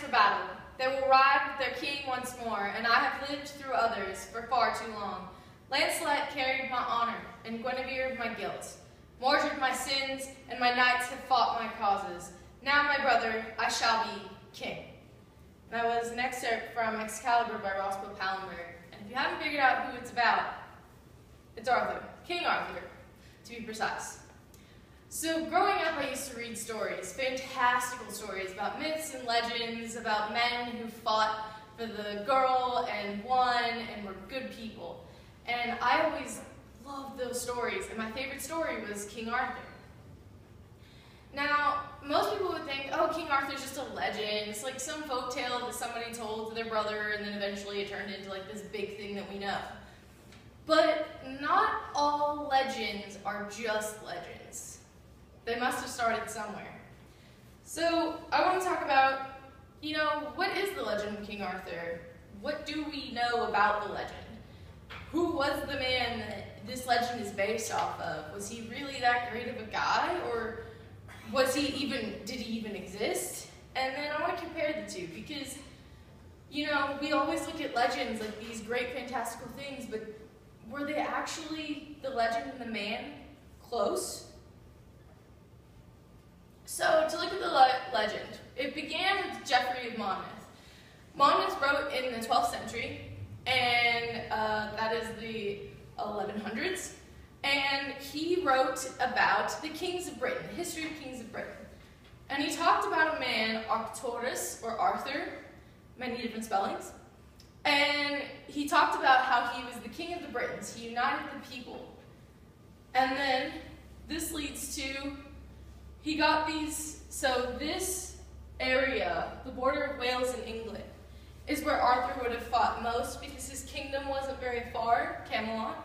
for battle. They will ride with their king once more, and I have lived through others for far too long. Lancelot carried my honor, and Guinevere my guilt. Mordred my sins, and my knights have fought my causes. Now, my brother, I shall be king. That was an excerpt from Excalibur by Roscoe Pallenberg. And if you haven't figured out who it's about, it's Arthur. King Arthur, to be precise. So growing up, I used to read stories, fantastical stories about myths and legends, about men who fought for the girl and won and were good people. And I always loved those stories, and my favorite story was King Arthur. Now, most people would think, oh, King Arthur's just a legend. It's like some folk tale that somebody told to their brother, and then eventually it turned into like this big thing that we know. But not all legends are just legends. They must have started somewhere. So I want to talk about, what is the legend of King Arthur? What do we know about the legend? Who was the man that this legend is based off of? Was he really that great of a guy, or did he even exist? And then I want to compare the two, because, we always look at legends like these great fantastical things, but were they actually, the legend and the man, close? So to look at the legend, it began with Geoffrey of Monmouth. Monmouth wrote in the 12th century, and that is the 1100s. And he wrote about the kings of Britain, the history of kings of Britain. And he talked about a man, Arcturus, or Arthur, many different spellings. And he talked about how he was the king of the Britons. He united the people. And then this leads to, so this area, the border of Wales and England, is where Arthur would have fought most because his kingdom wasn't very far, Camelot.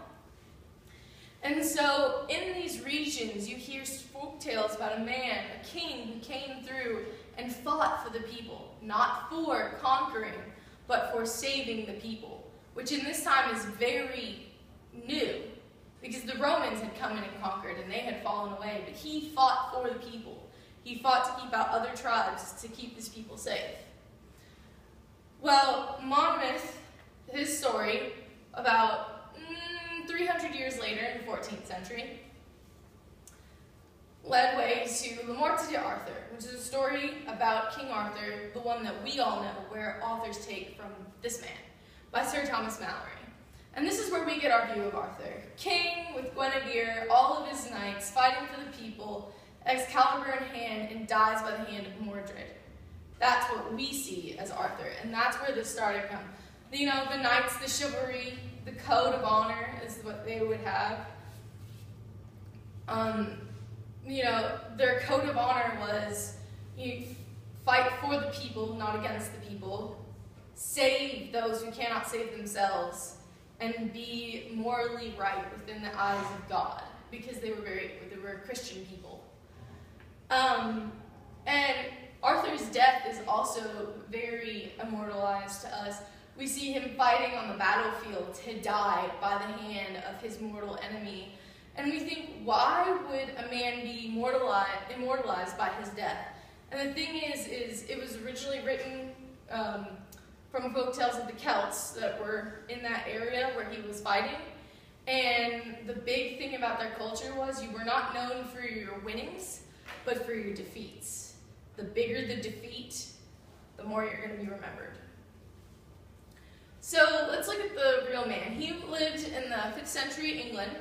And so in these regions, you hear folk tales about a man, a king, who came through and fought for the people, not for conquering, but for saving the people, which in this time is very new, because the Romans had come in and conquered and they had fallen away, but he fought for the people. He fought to keep out other tribes, to keep his people safe. Well, Monmouth, his story, about 300 years later, in the 14th century, led way to Le Morte d'Arthur, which is a story about King Arthur, the one that we all know, where authors take from this man, by Sir Thomas Malory. And this is where we get our view of Arthur. King with Guinevere, all of his knights, fighting for the people, Excalibur in hand, and dies by the hand of Mordred. That's what we see as Arthur, and that's where this started from. The knights, the chivalry, the code of honor is what they would have. Their code of honor was, you fight for the people, not against the people, save those who cannot save themselves, and be morally right within the eyes of God, because they were Christian people. And Arthur's death is also very immortalized to us. We see him fighting on the battlefield to die by the hand of his mortal enemy. And we think, why would a man be immortalized by his death? And the thing is it was originally written from folk tales of the Celts that were in that area where he was fighting. And the big thing about their culture was you were not known for your winnings, but for your defeats. The bigger the defeat, the more you're going to be remembered. So let's look at the real man. He lived in the 5th century England,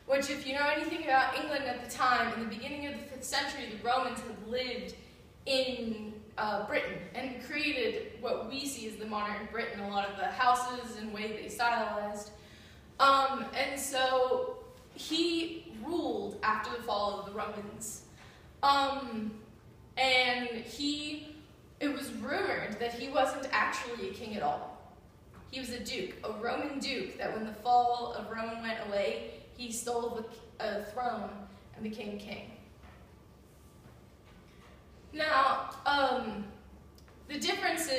which, if you know anything about England at the time, in the beginning of the 5th century, the Romans had lived in Britain and created what we see as the modern Britain, a lot of the houses and way they stylized. And so he ruled after the fall of the Romans. And it was rumored that he wasn't actually a king at all. He was a duke, a Roman duke, that when the fall of Rome went away, he stole the throne and became king. Now, the difference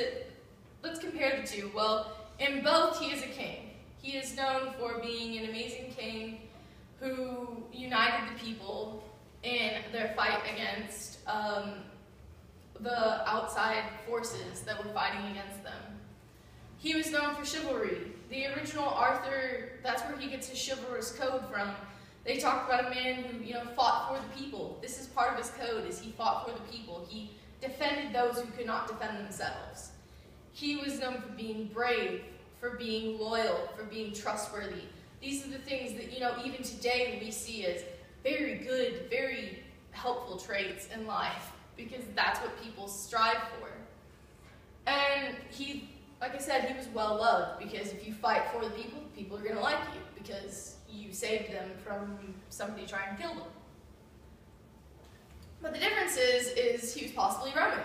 let's compare the two. Well, in both, he is a king. He is known for being an amazing king who united the people in their fight against the outside forces that were fighting against them. He was known for chivalry. The original Arthur, that's where he gets his chivalrous code from. They talked about a man who, fought for the people. This is part of his code, is he fought for the people. He defended those who could not defend themselves. He was known for being brave, for being loyal, for being trustworthy. These are the things that, even today we see as very good, very helpful traits in life, because that's what people strive for. And he, like I said, he was well loved, because if you fight for the people, people are going to like you, because you saved them from somebody trying to kill them. But the difference is he was possibly Roman.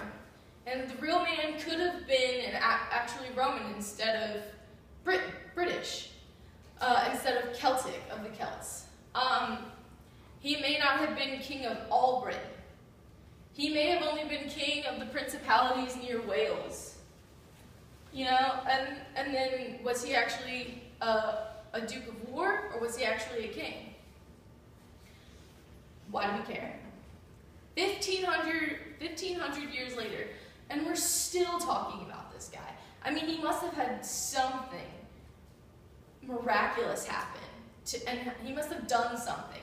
And the real man could have been actually Roman instead of British, instead of Celtic, of the Celts. He may not have been king of all Britain. He may have only been king of the principalities near Wales. And then was he actually a Duke of War, or was he actually a king? Why do we care? 1,500 years later, and we're still talking about this guy. I mean, he must have had something miraculous happen, and he must have done something.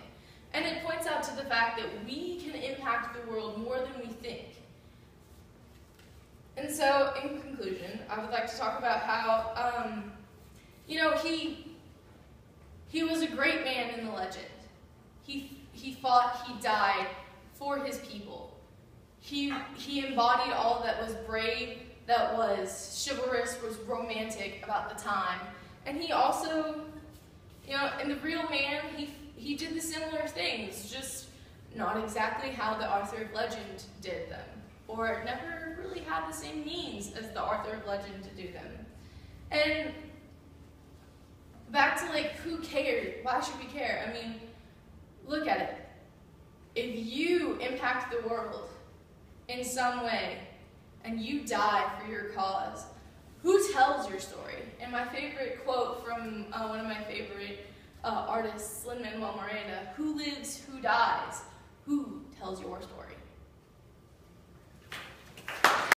And it points out to the fact that we can impact the world more than we think. And so, in conclusion, I would like to talk about how, he was a great man in the legend. He fought, he died for his people. He embodied all that was brave, that was chivalrous, was romantic about the time. And he also, in the real man, he did the similar things, just not exactly how the Arthur of legend did them, or never really had the same means as the Arthur of legend to do them. And back to who cares? Why should we care? I mean, look at it. If you impact the world in some way and you die for your cause, who tells your story? And my favorite quote from one of my favorite artists, Lin-Manuel Miranda, who lives, who dies, who tells your story?